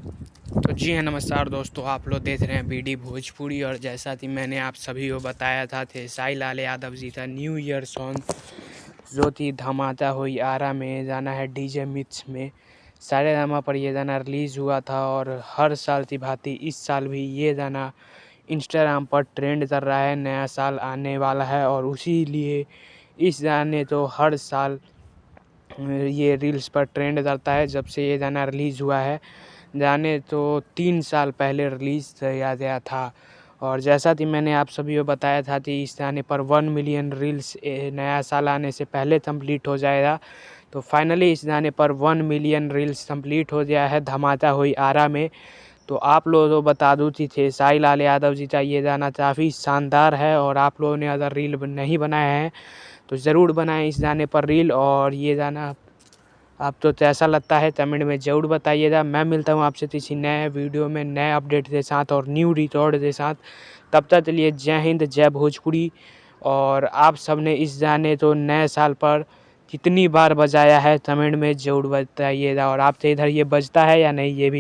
तो जी हाँ, नमस्कार दोस्तों, आप लोग देख रहे हैं बीडी भोजपुरी। और जैसा कि मैंने आप सभी को बताया था खेसारी लाल यादव जी का न्यू ईयर सॉन्ग जो थी धमाका हुई आरा में गाना है डीजे मिक्स में सारेगामा पर ये गाना रिलीज़ हुआ था। और हर साल की भांति इस साल भी ये गाना इंस्टाग्राम पर ट्रेंड कर रहा है। नया साल आने वाला है और उसी लिए इस गाने तो हर साल ये रील्स पर ट्रेंड करता है। जब से ये गाना रिलीज़ हुआ है, गाने तो 3 साल पहले रिलीज़ किया गया था। और जैसा कि मैंने आप सभी को बताया था कि इस गाने पर 1 मिलियन रील्स नया साल आने से पहले कंप्लीट हो जाएगा। तो फाइनली इस गाने पर 1 मिलियन रील्स कंप्लीट हो गया है धमाका हुई आरा में। तो आप लोगों को बता दूँ कि खेसारी लाल यादव जी का ये गाना काफ़ी शानदार है। और आप लोगों ने अगर रील नहीं बनाए हैं तो ज़रूर बनाएं इस गाने पर रील। और ये गाना आपको कैसा लगता है कमेंट में ज़रूर बताइएगा। मैं मिलता हूँ आपसे किसी नए वीडियो में नए अपडेट के साथ और न्यू रिकॉर्ड के साथ। तब तक के लिए जय हिंद, जय भोजपुरी। और आप सब ने इस गाने को नए साल पर कितनी बार बजाया है कमेंट में ज़रूर बताइएगा। और आपसे इधर ये बजता है या नहीं ये भी